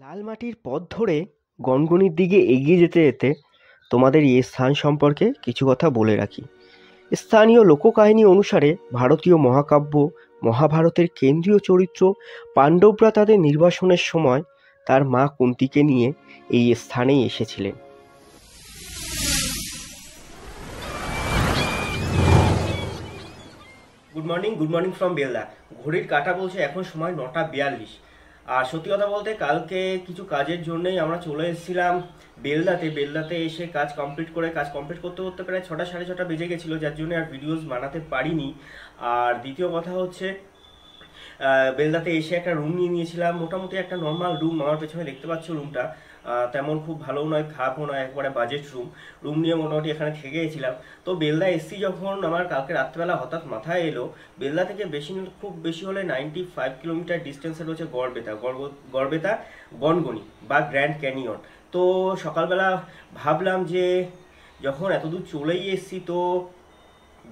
লাল মাটির পথ ধরে গনগনির দিকে এগিয়ে যেতে যেতে তোমাদের এই স্থান সম্পর্কে কিছু কথা বলে রাখি। স্থানীয় লোককাহিনী অনুসারে ভারতীয় মহাকাব্য মহাভারতের কেন্দ্রীয় চরিত্র পাণ্ডবরা তাদের নির্বাসনের সময় তার মা কুন্তিকে নিয়ে এই স্থানেই এসেছিলেন। Good morning from Belda. ঘড়ির কাঁটা বলছে এখন সময় 9:42। আর সত্যি কথা বলতে কালকে কিছু কাজের জন্যই আমরা চলে এসেছিলাম বেলদাতে এসে কাজ কমপ্লিট করতে করতে প্রায় 6টা সাড়ে 6টা বেজে গেছিলো, যার জন্য আর ভিডিওস বানাতে পারিনি। আর দ্বিতীয় কথা হচ্ছে বেলদাতে এসে একটা রুম নিয়ে নিয়েছিলাম, মোটামুটি একটা নর্মাল রুম। আমার পেছনে দেখতে পাচ্ছ রুমটা তেমন খুব ভালো নয়, খারাপও নয়, একবারে বাজেট রুম নিয়ে মোটামুটি এখানে থেকে গেছিলাম। তো বেলদা এসছি যখন আমার কালকে রাত্রেবেলা হঠাৎ মাথায় এলো, বেলদা থেকে খুব বেশি হলে 95 কিলোমিটার ডিস্টেন্সে রয়েছে গড়বেতা গনগনি বা গ্র্যান্ড ক্যানিয়ন। তো সকালবেলা ভাবলাম যে যখন এতদূর চলেই এসছি তো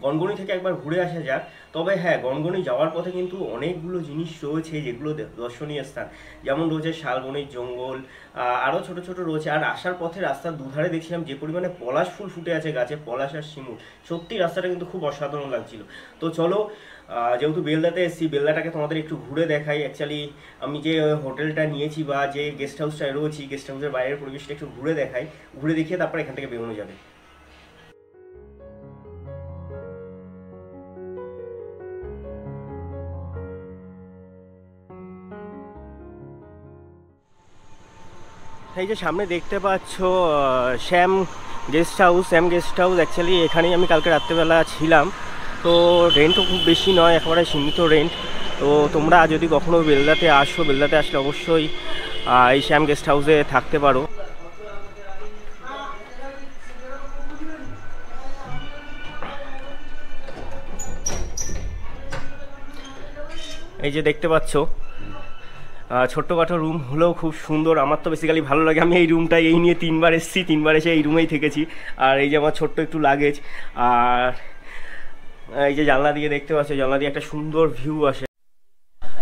গনগনি থেকে একবার ঘুরে আসা যাক। তবে হ্যাঁ, গনগনি যাওয়ার পথে কিন্তু অনেকগুলো জিনিস রয়েছে যেগুলো দর্শনীয় স্থান, যেমন রয়েছে শালবনির জঙ্গল, আরও ছোট ছোট রয়েছে। আর আসার পথে রাস্তার দুধারে দেখছিলাম যে পরিমাণে পলাশ ফুল ফুটে আছে গাছে, পলাশ আর শিমুল। সত্যি রাস্তাটা কিন্তু খুব অসাধারণ লাগছিল। তো চলো, যেহেতু বেলদাতে এসেছি, বেলদাটাকে তোমাদের একটু ঘুরে দেখাই। অ্যাকচুয়ালি আমি যে হোটেলটা নিয়েছি বা যে গেস্ট হাউসটায় রয়েছি, গেস্ট হাউসের বাইরের পরিবেশটা একটু ঘুরে দেখাই, ঘুরে দেখিয়ে তারপর এখান থেকে বেরোনো যাবে। এই যে সামনে দেখতে পাচ্ছ শ্যাম গেস্ট হাউস। অ্যাকচুয়ালি এখানেই আমি কালকে রাত্রেবেলা ছিলাম। তো রেন্টও খুব বেশি নয়, একেবারে সীমিত রেন্ট। তো তোমরা যদি কখনো বেলদাতে আসলে অবশ্যই এই শ্যাম গেস্ট হাউসে থাকতে পারো। এই যে দেখতে পাচ্ছ ছোট্টখাটো রুম হলেও খুব সুন্দর। আমার তো বেসিক্যালি ভালো লাগে, আমি এই রুমটাই নিয়ে 3বার এসেছি, 3বার এসে এই রুমেই থেকেছি। আর এই যে আমার ছোট্ট একটু লাগেজ, আর এই যে জানলা দিয়ে দেখতে পাচ্ছ, জানলা দিয়ে একটা সুন্দর ভিউ আসে।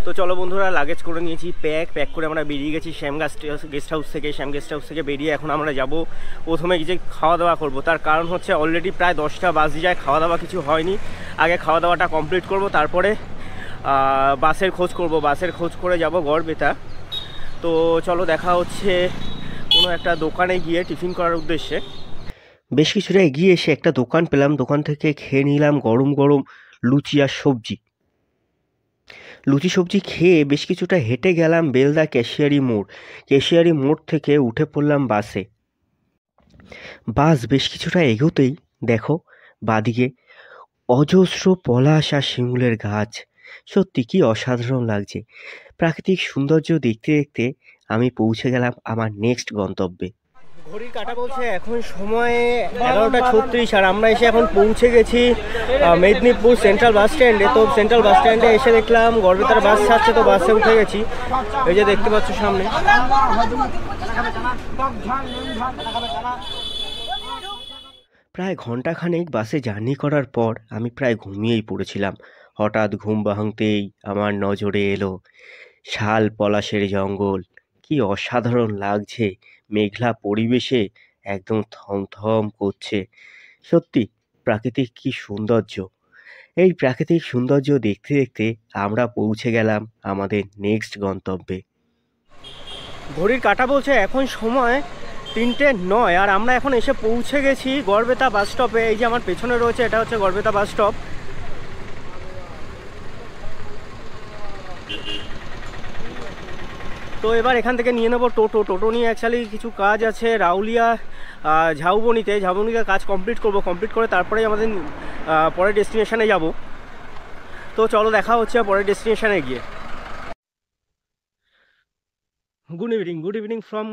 তো চলো বন্ধুরা, লাগেজ করে নিয়েছি প্যাক করে আমরা বেরিয়ে গেছি শ্যাম গেস্ট হাউস থেকে বেরিয়ে এখন আমরা যাব প্রথমে যে খাওয়া দাওয়া করব। তার কারণ হচ্ছে অলরেডি প্রায় 10টা বাজে যায়, খাওয়া দাওয়া কিছু হয়নি। আগে খাওয়া দাওয়াটা কমপ্লিট করব, তারপরে বাসের খোঁজ করে যাব গড়বেতা। তো চলো দেখা হচ্ছে কোনো একটা দোকানে গিয়ে টিফিন করার উদ্দেশ্যে। বেশ কিছুটা এগিয়ে এসে একটা দোকান পেলাম, দোকান থেকে খেয়ে নিলাম গরম গরম লুচি আর সবজি। লুচি সবজি খেয়ে বেশ কিছুটা হেঁটে গেলাম বেলদা কেশিয়ারি মোড় থেকে উঠে পড়লাম বাসে। বাস বেশ কিছুটা এগোতেই দেখো বাদিকে অজস্র পলাশ আর শিমুলের গাছ। সত্যি কি অসাধারণ লাগছে। প্রাকৃতিক সৌন্দর্য দেখতে দেখতে আমি পৌঁছে গেলাম আমার নেক্সট গন্তব্যে। ঘড়ির কাঁটা বলছে এখন সময় 11:36, আর আমরা এসে এখন পৌঁছে গেছি মেদিনীপুর সেন্ট্রাল বাস স্ট্যান্ডে। তো সেন্ট্রাল বাস স্ট্যান্ডে এসে দেখলাম গড়বেতার বাস ছাড়ছে, তো বাসে উঠে গেছি। এই যে দেখতে পাচ্ছ সামনে। প্রায় ঘন্টাখানেক বাসে জার্নি করার পর আমি প্রায় ঘুমিয়েই পড়েছিলাম। হঠাৎ ঘুম ভাঙতেই আমার নজরে এলো শাল পলাশের জঙ্গল। কি অসাধারণ লাগছে, মেঘলা পরিবেশে একদম থমথম করছে। সত্যি প্রাকৃতিক কি সৌন্দর্য। এই প্রাকৃতিক সৌন্দর্য দেখতে দেখতে আমরা পৌঁছে গেলাম আমাদের নেক্সট গন্তব্যে। ঘড়ির কাঁটা বলছে এখন সময় 3:09, আর আমরা এখন এসে পৌঁছে গেছি গড়বেতা বাস স্টপে। এই যে আমার পেছনে রয়েছে, এটা হচ্ছে গড়বেতা বাস স্টপ। তো এবার এখান থেকে নিয়ে নেবো টোটো নিয়ে। অ্যাকচুয়ালি কিছু কাজ আছে রাউলিয়া ঝাউবনিতে কাজ কমপ্লিট করে তারপরেই আমাদের পরের ডেস্টিনেশনে যাব। তো চলো দেখা হচ্ছে পরের ডেস্টিনেশনে গিয়ে। Good evening from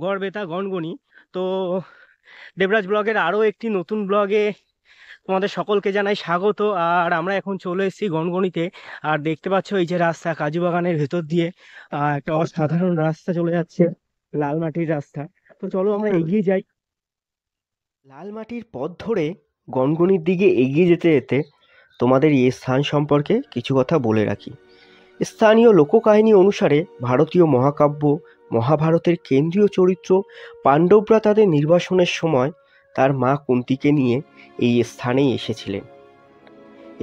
Garhbeta Gangani. তো দেবরাজ ব্লগের আরও একটি নতুন ব্লগে তোমাদের সকলকে জানাই স্বাগত। আর আমরা এখন চলে এসেছি গনগনিতে। আর দেখতে পাচ্ছ এই যে রাস্তা, কাজু বাগানের ভেতর দিয়ে একটা অসাধারণ রাস্তা চলে যাচ্ছে, লাল মাটির রাস্তা। তো চলো আমরা এগিয়ে যাই। লাল মাটির পথ ধরে গনগনির দিকে এগিয়ে যেতে যেতে তোমাদের এই স্থান সম্পর্কে কিছু কথা বলে রাখি। স্থানীয় লোককাহিনী অনুসারে ভারতীয় মহাকাব্য মহাভারতের কেন্দ্রীয় চরিত্র পাণ্ডবরা তাদের নির্বাসনের সময় তার মা কুন্তিকে নিয়ে এই স্থানেই এসেছিলেন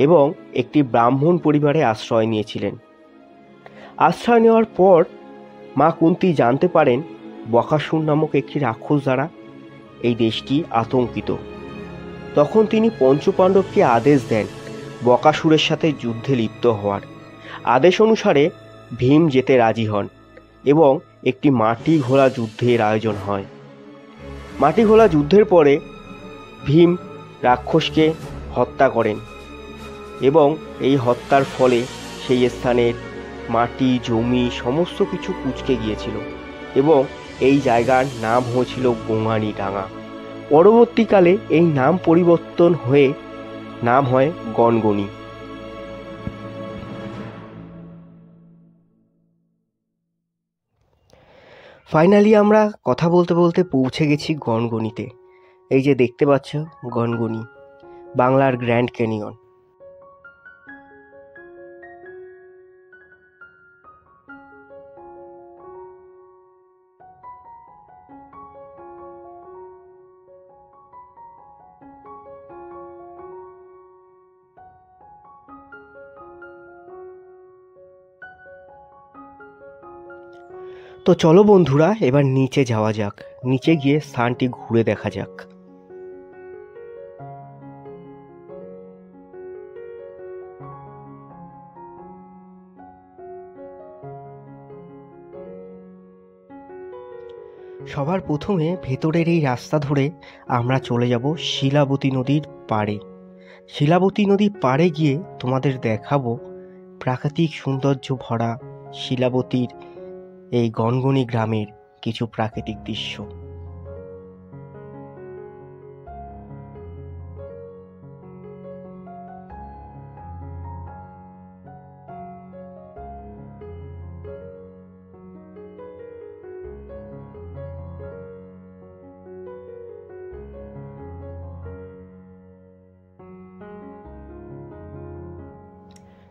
এবং একটি ব্রাহ্মণ পরিবারে আশ্রয় নিয়েছিলেন। আশ্রয় নেওয়ার পর মা কুন্তি জানতে পারেন বকাসুর নামক একটি রাক্ষস দ্বারা এই দেশটি আতঙ্কিত। তখন তিনি পঞ্চপাণ্ডবকে আদেশ দেন বকাসুরের সাথে যুদ্ধে লিপ্ত হওয়ার। আদেশ অনুসারে ভীম যেতে রাজি হন এবং একটি মাটি ঘোড়া যুদ্ধের আয়োজন হয়। মাটি ঘোড়া যুদ্ধের পরে ভীম রাক্ষসকে হত্যা করেন এবং এই হত্যার ফলে সেই স্থানের মাটি জমি সমস্ত কিছু কুঁচকে গিয়েছিল এবং এই জায়গার নাম হয়েছিল গোঙানি ডাঙা। পরবর্তীকালে এই নাম পরিবর্তন হয়ে নাম হয় গনগনি। ফাইনালি আমরা কথা বলতে বলতে পৌঁছে গেছি গনগনিতে। এই যে দেখতে পাচ্ছ গনগনি, বাংলার গ্র্যান্ড ক্যানিয়ন। তো চলো বন্ধুরা, এবার নিচে যাওয়া যাক, নিচে গিয়ে স্থানটি ঘুরে দেখা যাক। সবার প্রথমে ভেতরের এই রাস্তা ধরে আমরা চলে যাব শিলাবতী নদীর পাড়ে। শিলাবতী নদীর পাড়ে গিয়ে তোমাদের দেখাবো প্রাকৃতিক সৌন্দর্য ভরা শিলাবতীর এই গনগনি গ্রামের কিছু প্রাকৃতিক দৃশ্য।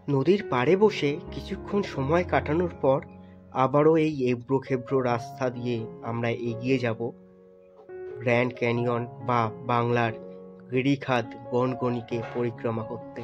নদীর পাড়ে বসে কিছুক্ষণ সময় কাটানোর পর আবারও এই এবড়ো খেবড়ো রাস্তা দিয়ে আমরা এগিয়ে যাব গ্র্যান্ড ক্যানিয়ন বা বাংলার গিরিখাত গনগনিকে পরিক্রমা করতে।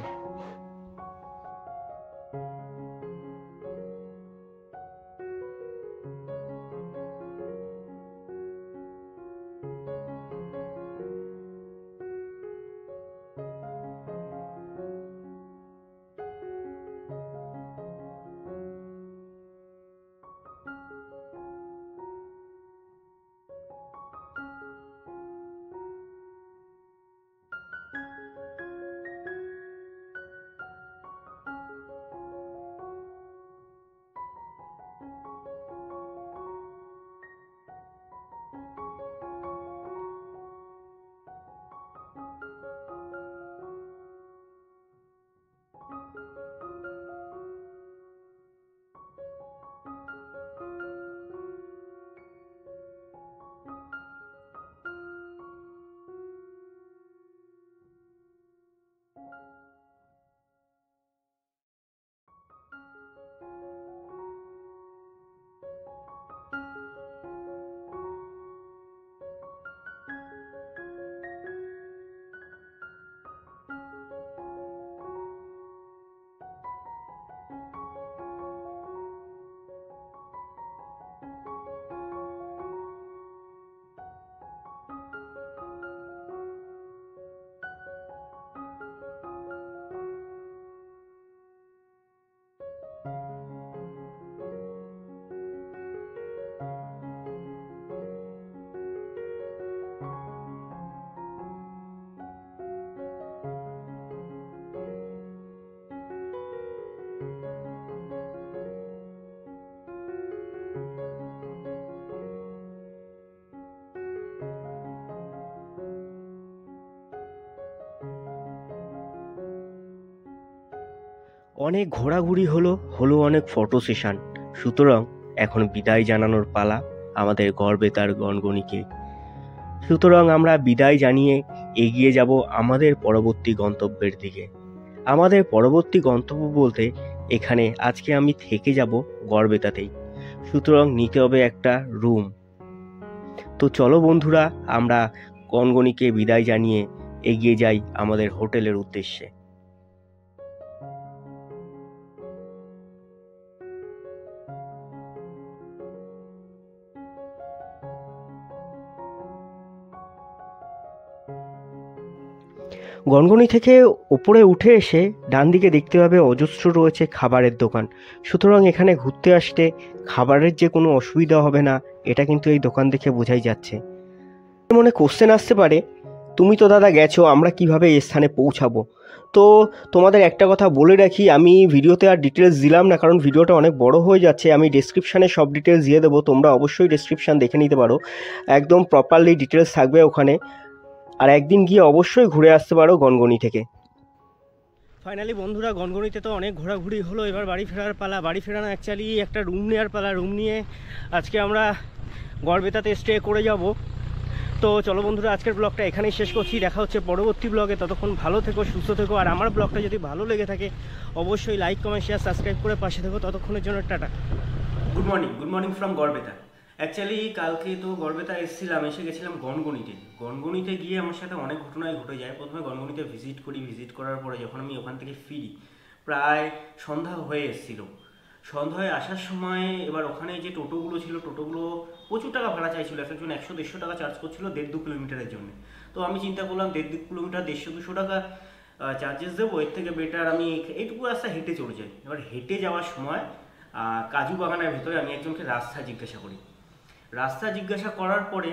অনেক ঘোরাঘুরি হলো অনেক ফটো সেশন, সুতরাং এখন বিদায় জানানোর পালা আমাদের গড়বেতার গনগনিকে। সুতরাং আমরা বিদায় জানিয়ে এগিয়ে যাব আমাদের পরবর্তী গন্তব্যের দিকে। আমাদের পরবর্তী গন্তব্য বলতে এখানে আজকে আমি থেকে যাব গড়বেতাতেই। সুতরাং নিতে হবে একটা রুম। তো চলো বন্ধুরা, আমরা গনগনিকে বিদায় জানিয়ে এগিয়ে যাই আমাদের হোটেলের উদ্দেশ্যে। গনগনি থেকে ওপরে উঠে এসে ডান দিকে দেখতে পাবে অজস্র রয়েছে খাবারের দোকান। সুতরাং এখানে ঘুরতে আসতে খাবারের যে কোনো অসুবিধা হবে না, এটা কিন্তু এই দোকান দেখে বোঝাই যাচ্ছে। মনে কোশ্চেন আসতে পারে, তুমি তো দাদা গেছো, আমরা কিভাবে এই স্থানে পৌঁছাবো? তো তোমাদের একটা কথা বলে রাখি, আমি ভিডিওতে আর ডিটেলস দিলাম না, কারণ ভিডিওটা অনেক বড় হয়ে যাচ্ছে। আমি ডেসক্রিপশানে সব ডিটেলস দিয়ে দেবো, তোমরা অবশ্যই ডেসক্রিপশান দেখে নিতে পারো, একদম প্রপারলি ডিটেলস থাকবে ওখানে। আর একদিন গিয়ে অবশ্যই ঘুরে আসতে পারো গনগনি থেকে। ফাইনালি বন্ধুরা, গনগনিতে তো অনেক ঘোরাঘুরি হলো, এবার বাড়ি ফেরার পালা। বাড়ি ফেরানো অ্যাকচুয়ালি একটা রুম নেওয়ার পালা। রুম নিয়ে আজকে আমরা গড়বেতাতে স্টে করে যাব। তো চলো বন্ধুরা, আজকের ব্লগটা এখানেই শেষ করছি। দেখা হচ্ছে পরবর্তী ব্লগে। ততক্ষণ ভালো থেকো, সুস্থ থেকো। আর আমার ব্লগটা যদি ভালো লেগে থাকে অবশ্যই লাইক, কমেন্ট, শেয়ার, সাবস্ক্রাইব করে পাশে থেকো। ততক্ষণের জন্য tata. Good morning from Garhbeta. Actually কালকে তো গড়বেতা এসেছিলাম, এসে গেছিলাম গনগনিতে। গনগনিতে গিয়ে আমার সাথে অনেক ঘটনাই ঘটে যায়। প্রথমে গনগনিতে ভিজিট করি, ভিজিট করার পরে যখন আমি ওখান থেকে ফিরি প্রায় সন্ধ্যা হয়ে এসেছিলো। সন্ধ্যায় আসার সময় এবার ওখানে যে টোটোগুলো ছিল, টোটোগুলো প্রচুর টাকা ভাড়া চাইছিল। একজন 100-150 টাকা চার্জ করছিল 1.5-2 কিলোমিটারের জন্য। তো আমি চিন্তা করলাম 1.5-2 কিলোমিটার 150-200 টাকা চার্জেস দেবো, এর থেকে বেটার আমি এইটুকু রাস্তা হেঁটে চলে যাই। এবার হেঁটে যাওয়ার সময় কাজু বাগানের ভেতরে আমি একজনকে রাস্তা জিজ্ঞাসা করি। রাস্তা জিজ্ঞাসা করার পরে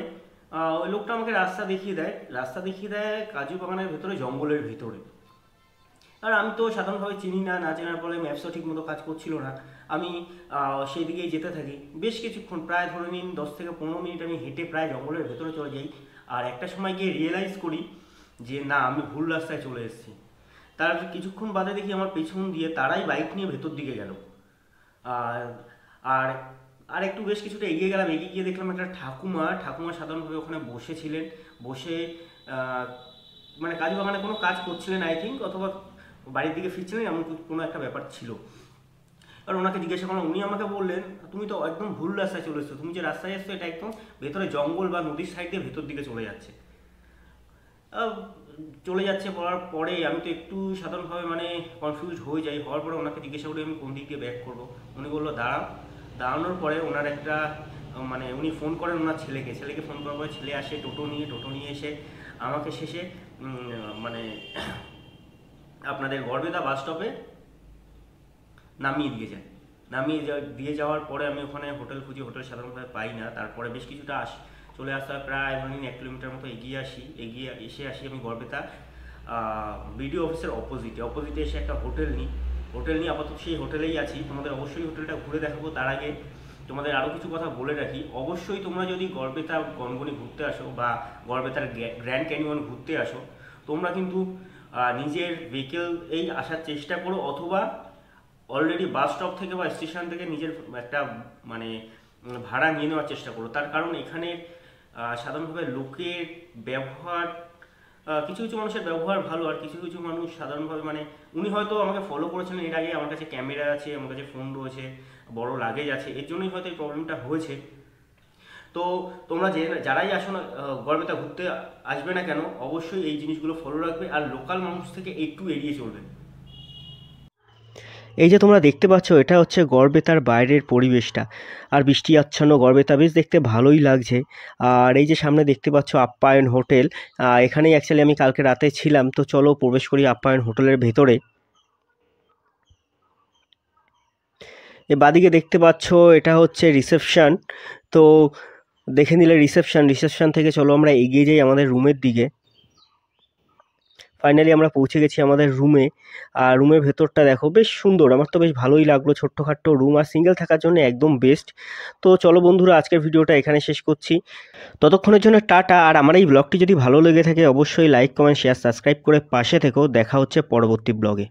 ওই লোকটা আমাকে রাস্তা দেখিয়ে দেয় কাজু বাগানের ভেতরে, জঙ্গলের ভেতরে। আর আমি তো সাধারণভাবে চিনি না, না চেনার ফলে ম্যাপসও ঠিক মতো কাজ করছিল না। আমি সেই দিকেই যেতে থাকি বেশ কিছুক্ষণ, প্রায় ধরে নিন 10 থেকে 15 মিনিট আমি হেঁটে প্রায় জঙ্গলের ভেতরে চলে যাই। আর একটা সময় গিয়ে রিয়েলাইজ করি যে না, আমি ভুল রাস্তায় চলে এসেছি। তার কিছুক্ষণ বাদে দেখি আমার পেছন দিয়ে তারাই বাইক নিয়ে ভেতর দিকে গেল। আর আর একটু বেশ কিছুটা এগিয়ে গেলাম, এগিয়ে গিয়ে দেখলাম একটা ঠাকুমা সাধারণভাবে ওখানে বসেছিলেন। বসে মানে কাজু বাগানে কোনো কাজ করছিলেন আই থিঙ্ক, অথবা বাড়ির দিকে ফিরছিলেন, এমন কোনো একটা ব্যাপার ছিল। আর ওনাকে জিজ্ঞাসা করলাম, উনি আমাকে বললেন তুমি তো একদম ভুল রাস্তায় চলে এসছো, তুমি যে রাস্তায় এসছো এটা একদম ভেতরে জঙ্গল বা নদীর সাইড দিয়ে ভেতর দিকে চলে যাচ্ছে। বলার পরে আমি তো একটু সাধারণভাবে মানে কনফিউজ হয়ে যাই। হওয়ার পরে ওনাকে জিজ্ঞাসা করি আমি কোন দিক দিয়ে ব্যাক করবো। উনি বললো দাঁড়ানোর পরে ওনার একটা মানে উনি ফোন করেন ওনার ছেলেকে ফোন করার পরে ছেলে আসে টোটো নিয়ে এসে আমাকে শেষে মানে আপনাদের গড়বেতা বাস স্টপে নামিয়ে দিয়ে যাওয়ার পরে আমি ওখানে হোটেল খুঁজি, হোটেল সাধারণভাবে পাই না। তারপরে বেশ কিছুটা চলে আসতে হয়, প্রায় ধরুন 1 কিলোমিটার মতো এগিয়ে এসে আমি গড়বেতা বিডিও অফিসের অপোজিটে এসে একটা হোটেল নিই। আপাতত সেই হোটেলেই আছি। তোমাদের অবশ্যই হোটেলটা ঘুরে দেখাবো। তার আগে তোমাদের আরও কিছু কথা বলে রাখি। অবশ্যই তোমরা যদি গড়বেতা গনগনি ঘুরতে আসো বা গড়বেতার গ্র্যান্ড ক্যানিয়ন ঘুরতে আসো, তোমরা কিন্তু নিজের ভেহিকেল এই আসার চেষ্টা করো, অথবা অলরেডি বাস স্টপ থেকে বা স্টেশন থেকে নিজের একটা মানে ভাড়া নিয়ে নেওয়ার চেষ্টা করো। তার কারণ এখানে সাধারণভাবে লোকের ব্যবহার, কিছু মানুষের ব্যবহার ভালো, আর কিছু মানুষ সাধারণভাবে মানে উনি হয়তো আমাকে ফলো করেছিলেন এর আগে, আমার কাছে ক্যামেরা আছে, আমার কাছে ফোন রয়েছে, বড় লাগেজ আছে, এর জন্যই হয়তো এই প্রবলেমটা হয়েছে। তো তোমরা যারাই আসো না গড়বেতা ঘুরতে আসবে না কেন, অবশ্যই এই জিনিসগুলো ফলো রাখবে, আর লোকাল মানুষ থেকে একটু এড়িয়ে চলবে। এই যে তোমরা দেখতে পাচ্ছ, এটা হচ্ছে গড়বেতার বাইরের পরিবেশটা। আর বৃষ্টি আচ্ছন্ন গড়বেতা, বেশ দেখতে ভালোই লাগছে। আর এই যে সামনে দেখতে পাচ্ছ আপ্যায়ন হোটেল, এখানেই অ্যাকচুয়ালি আমি কালকে রাতে ছিলাম। তো চলো প্রবেশ করি আপ্যায়ন হোটেলের ভেতরে। বাদিকে দেখতে পাচ্ছ এটা হচ্ছে রিসেপশন। তো দেখে নিলে রিসেপশন থেকে চলো আমরা এগিয়ে যাই আমাদের রুমের দিকে। ফাইনালি আমরা পৌঁছে গেছি আমাদের রুমে। আর রুমের ভেতরটা দেখো বেশ সুন্দর, আমার তো বেশ ভালোই লাগলো। ছোট্টখাট্টো রুম, আর সিঙ্গেল থাকার জন্য একদম বেস্ট। তো চলো বন্ধুরা, আজকের ভিডিওটা এখানে শেষ করছি। ততক্ষণের জন্য টাটা। আর আমার এই ব্লগটি যদি ভালো লেগে থাকে অবশ্যই লাইক, কমেন্ট, শেয়ার, সাবস্ক্রাইব করে পাশে থেকো। দেখা হচ্ছে পরবর্তী ব্লগে।